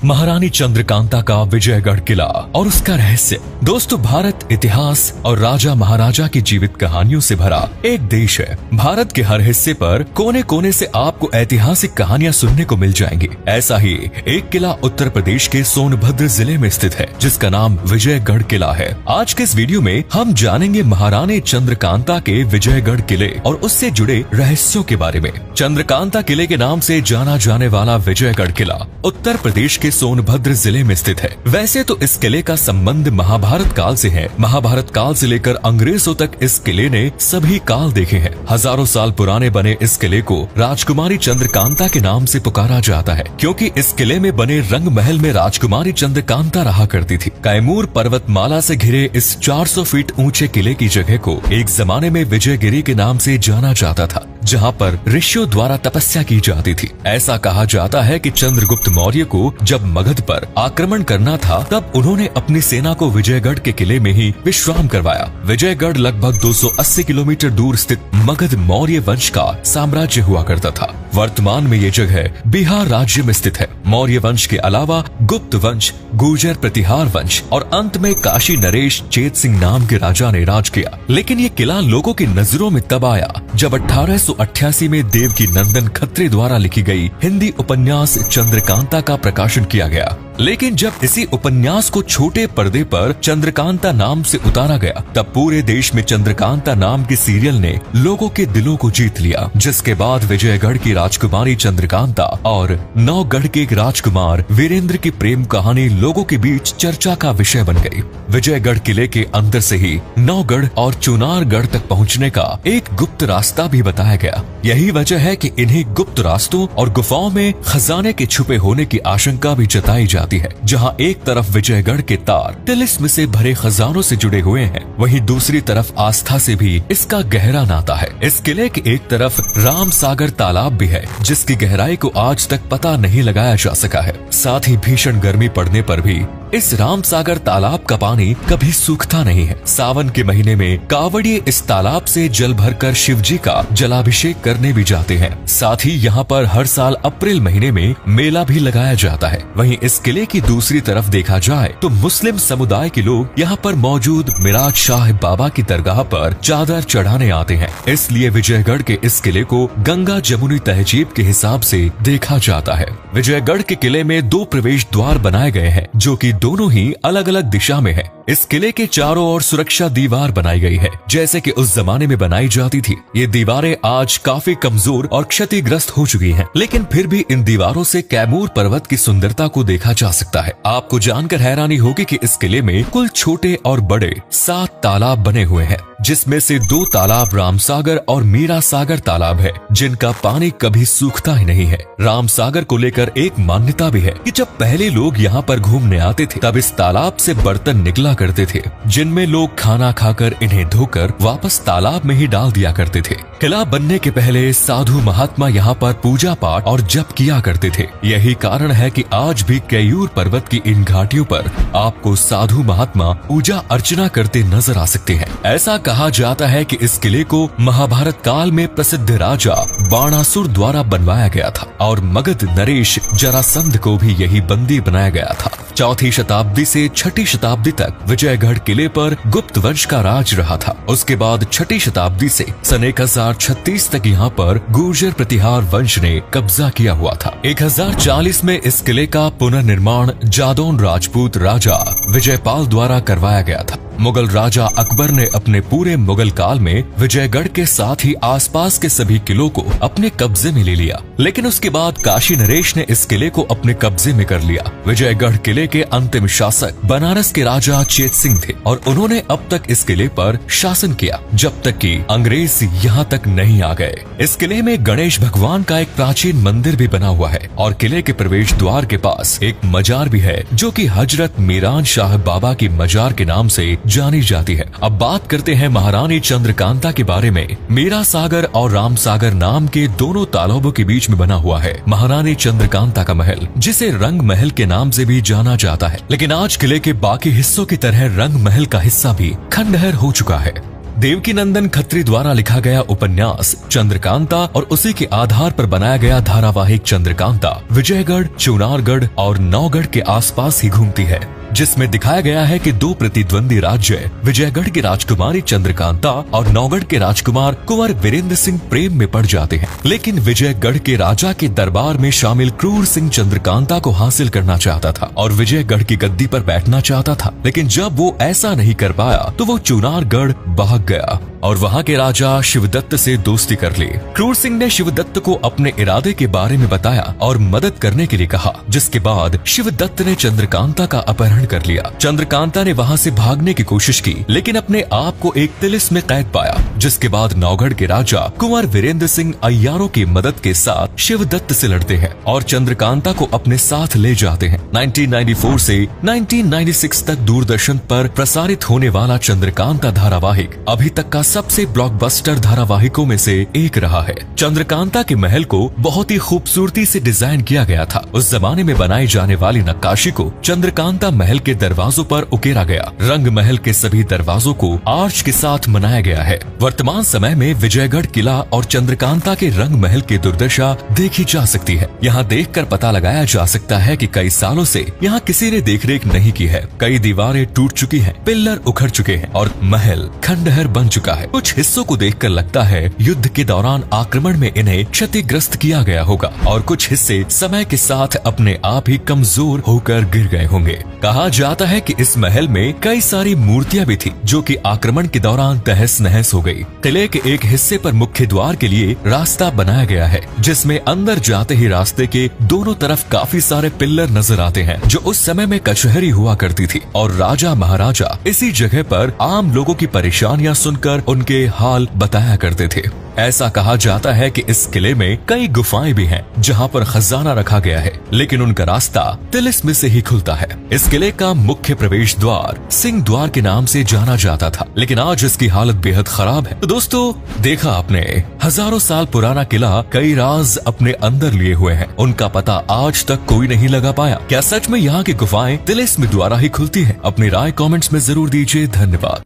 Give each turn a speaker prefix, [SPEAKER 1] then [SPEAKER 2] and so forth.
[SPEAKER 1] महारानी चंद्रकांता का विजयगढ़ किला और उसका रहस्य। दोस्तों, भारत इतिहास और राजा महाराजा की जीवित कहानियों से भरा एक देश है। भारत के हर हिस्से पर कोने कोने से आपको ऐतिहासिक कहानियां सुनने को मिल जाएंगी। ऐसा ही एक किला उत्तर प्रदेश के सोनभद्र जिले में स्थित है, जिसका नाम विजयगढ़ किला है। आज के इस वीडियो में हम जानेंगे महारानी चंद्रकांता के विजयगढ़ किले और उससे जुड़े रहस्यों के बारे में। चंद्रकांता किले के नाम से जाना जाने वाला विजयगढ़ किला उत्तर प्रदेश के सोनभद्र जिले में स्थित है। वैसे तो इस किले का संबंध महाभारत काल से है। महाभारत काल से लेकर अंग्रेजों तक इस किले ने सभी काल देखे हैं। हजारों साल पुराने बने इस किले को राजकुमारी चंद्रकांता के नाम से पुकारा जाता है, क्योंकि इस किले में बने रंग महल में राजकुमारी चंद्रकांता रहा करती थी। कैमूर पर्वतमाला से घिरे इस 400 फीट ऊंचे किले की जगह को एक जमाने में विजयगिरी के नाम से जाना जाता था, जहाँ पर ऋषियों द्वारा तपस्या की जाती थी। ऐसा कहा जाता है कि चंद्रगुप्त मौर्य को जब मगध पर आक्रमण करना था, तब उन्होंने अपनी सेना को विजयगढ़ के किले में ही विश्राम करवाया। विजयगढ़ लगभग 280 किलोमीटर दूर स्थित मगध मौर्य वंश का साम्राज्य हुआ करता था। वर्तमान में ये जगह बिहार राज्य में स्थित है। मौर्य वंश के अलावा गुप्त वंश, गुर्जर प्रतिहार वंश और अंत में काशी नरेश चेत सिंह नाम के राजा ने राज किया। लेकिन ये किला लोगों की नजरों में तब आया जब 1888 में देवकी नंदन खत्री द्वारा लिखी गई हिंदी उपन्यास चंद्रकांता का प्रकाशन किया गया। लेकिन जब इसी उपन्यास को छोटे पर्दे पर चंद्रकांता नाम से उतारा गया, तब पूरे देश में चंद्रकांता नाम के सीरियल ने लोगों के दिलों को जीत लिया। जिसके बाद विजयगढ़ की राजकुमारी चंद्रकांता और नौगढ़ के एक राजकुमार वीरेंद्र की प्रेम कहानी लोगों के बीच चर्चा का विषय बन गई। विजयगढ़ किले के अंदर से ही नौगढ़ और चुनारगढ़ तक पहुँचने का एक गुप्त रास्ता भी बताया गया। यही वजह है कि इन्हीं गुप्त रास्तों और गुफाओं में खजाने के छुपे होने की आशंका भी जताई जाती है। जहां एक तरफ विजयगढ़ के तार तिलिस्म से भरे खजानों से जुड़े हुए हैं, वहीं दूसरी तरफ आस्था से भी इसका गहरा नाता है। इस किले के एक तरफ राम सागर तालाब भी है, जिसकी गहराई को आज तक पता नहीं लगाया जा सका है। साथ ही भीषण गर्मी पड़ने पर भी इस राम सागर तालाब का पानी कभी सूखता नहीं है। सावन के महीने में कावड़िए इस तालाब से जल भरकर शिव जी का जलाभिषेक करने भी जाते हैं। साथ ही यहाँ पर हर साल अप्रैल महीने में मेला भी लगाया जाता है। वहीं इस किले की दूसरी तरफ देखा जाए तो मुस्लिम समुदाय के लोग यहाँ पर मौजूद मिराज शाह बाबा की दरगाह पर चादर चढ़ाने आते हैं। इसलिए विजयगढ़ के इस किले को गंगा जमुनी तहजीब के हिसाब से देखा जाता है। विजयगढ़ के किले में 2 प्रवेश द्वार बनाए गए हैं, जो कि दोनों ही अलग अलग दिशा में है। इस किले के चारों ओर सुरक्षा दीवार बनाई गई है, जैसे कि उस जमाने में बनाई जाती थी। ये दीवारें आज काफी कमजोर और क्षतिग्रस्त हो चुकी हैं, लेकिन फिर भी इन दीवारों से कैमूर पर्वत की सुंदरता को देखा जा सकता है। आपको जानकर हैरानी होगी कि इस किले में कुल छोटे और बड़े 7 तालाब बने हुए हैं, जिसमें से 2 तालाब रामसागर और मीरा सागर तालाब है, जिनका पानी कभी सूखता ही नहीं है। रामसागर को लेकर एक मान्यता भी है कि जब पहले लोग यहाँ पर घूमने आते थे, तब इस तालाब से बर्तन निकला करते थे, जिनमें लोग खाना खाकर इन्हें धोकर वापस तालाब में ही डाल दिया करते थे। किला बनने के पहले साधु महात्मा यहाँ पर पूजा पाठ और जप किया करते थे। यही कारण है कि आज भी कैयूर पर्वत की इन घाटियों पर आपको साधु महात्मा पूजा अर्चना करते नजर आ सकते हैं। ऐसा कहा जाता है कि इस किले को महाभारत काल में प्रसिद्ध राजा बाणासुर द्वारा बनवाया गया था और मगध नरेश जरासंध को भी यही बंदी बनाया गया था। 4वीं शताब्दी से 6वीं शताब्दी तक विजयगढ़ किले पर गुप्त वंश का राज रहा था। उसके बाद 6वीं शताब्दी से सन 1036 तक यहाँ पर गुर्जर प्रतिहार वंश ने कब्जा किया हुआ था। 1040 में इस किले का पुनर्निर्माण जादौन राजपूत राजा विजयपाल द्वारा करवाया गया था। मुगल राजा अकबर ने अपने पूरे मुगल काल में विजयगढ़ के साथ ही आसपास के सभी किलों को अपने कब्जे में ले लिया, लेकिन उसके बाद काशी नरेश ने इस किले को अपने कब्जे में कर लिया। विजयगढ़ किले के अंतिम शासक बनारस के राजा चेत सिंह थे और उन्होंने अब तक इस किले पर शासन किया, जब तक कि अंग्रेज यहाँ तक नहीं आ गए। इस किले में गणेश भगवान का एक प्राचीन मंदिर भी बना हुआ है और किले के प्रवेश द्वार के पास एक मजार भी है, जो कि हजरत मीरान शाह बाबा की मजार के नाम से जानी जाती है। अब बात करते हैं महारानी चंद्रकांता के बारे में। मीरा सागर और राम सागर नाम के दोनों तालाबों के बीच में बना हुआ है महारानी चंद्रकांता का महल, जिसे रंग महल के नाम से भी जाना जाता है। लेकिन आज किले के बाकी हिस्सों की तरह रंग महल का हिस्सा भी खंडहर हो चुका है। देवकीनंदन खत्री द्वारा लिखा गया उपन्यास चंद्रकांता और उसी के आधार पर बनाया गया धारावाहिक चंद्रकांता विजयगढ़, चुनारगढ़ और नौगढ़ के आसपास ही घूमती है, जिसमें दिखाया गया है कि दो प्रतिद्वंदी राज्य विजयगढ़ की राजकुमारी चंद्रकांता और नौगढ़ के राजकुमार कुंवर वीरेंद्र सिंह प्रेम में पड़ जाते हैं। लेकिन विजयगढ़ के राजा के दरबार में शामिल क्रूर सिंह चंद्रकांता को हासिल करना चाहता था और विजयगढ़ की गद्दी पर बैठना चाहता था। लेकिन जब वो ऐसा नहीं कर पाया तो वो चुनारगढ़ भाग गया और वहाँ के राजा शिवदत्त से दोस्ती कर ली। क्रूर सिंह ने शिवदत्त को अपने इरादे के बारे में बताया और मदद करने के लिए कहा, जिसके बाद शिवदत्त ने चंद्रकांता का अपहरण कर लिया। चंद्रकांता ने वहाँ से भागने की कोशिश की, लेकिन अपने आप को एक तिलिस में कैद पाया, जिसके बाद नौगढ़ के राजा कुंवर वीरेंद्र सिंह अय्यारों की मदद के साथ शिवदत्त से लड़ते हैं और चंद्रकांता को अपने साथ ले जाते हैं। 1994 से 1996 तक दूरदर्शन पर प्रसारित होने वाला चंद्रकांता धारावाहिक अभी तक का सबसे ब्लॉकबस्टर धारावाहिकों में से एक रहा है। चंद्रकांता के महल को बहुत ही खूबसूरती से डिजाइन किया गया था। उस जमाने में बनाई जाने वाली नक्काशी को चंद्रकांता महल के दरवाजों पर उकेरा गया। रंग महल के सभी दरवाजों को आर्च के साथ बनाया गया है। वर्तमान समय में विजयगढ़ किला और चंद्रकांता के रंग महल की दुर्दशा देखी जा सकती है। यहाँ देखकर पता लगाया जा सकता है कि कई सालों से यहाँ किसी ने देखरेख नहीं की है। कई दीवारें टूट चुकी हैं, पिल्लर उखड़ चुके हैं और महल खंडहर बन चुका है। कुछ हिस्सों को देखकर लगता है युद्ध के दौरान आक्रमण में इन्हें क्षतिग्रस्त किया गया होगा और कुछ हिस्से समय के साथ अपने आप ही कमजोर होकर गिर गए होंगे। कहा जाता है कि इस महल में कई सारी मूर्तियां भी थी जो कि आक्रमण के दौरान तहस नहस हो गई। किले के एक हिस्से पर मुख्य द्वार के लिए रास्ता बनाया गया है, जिसमें अंदर जाते ही रास्ते के दोनों तरफ काफी सारे पिल्लर नजर आते हैं, जो उस समय में कचहरी हुआ करती थी और राजा महाराजा इसी जगह पर आम लोगों की परेशानियां सुनकर उनके हाल बताया करते थे। ऐसा कहा जाता है कि इस किले में कई गुफाएं भी हैं जहां पर खजाना रखा गया है, लेकिन उनका रास्ता तिलिस्म से ही खुलता है। इस किले का मुख्य प्रवेश द्वार सिंह द्वार के नाम से जाना जाता था, लेकिन आज इसकी हालत बेहद खराब है। तो दोस्तों, देखा आपने, हजारों साल पुराना किला कई राज अपने अंदर लिए हुए हैं। उनका पता आज तक कोई नहीं लगा पाया। क्या सच में यहाँ की गुफाएं तिलिस्म द्वारा ही खुलती है? अपनी राय कॉमेंट्स में जरूर दीजिए। धन्यवाद।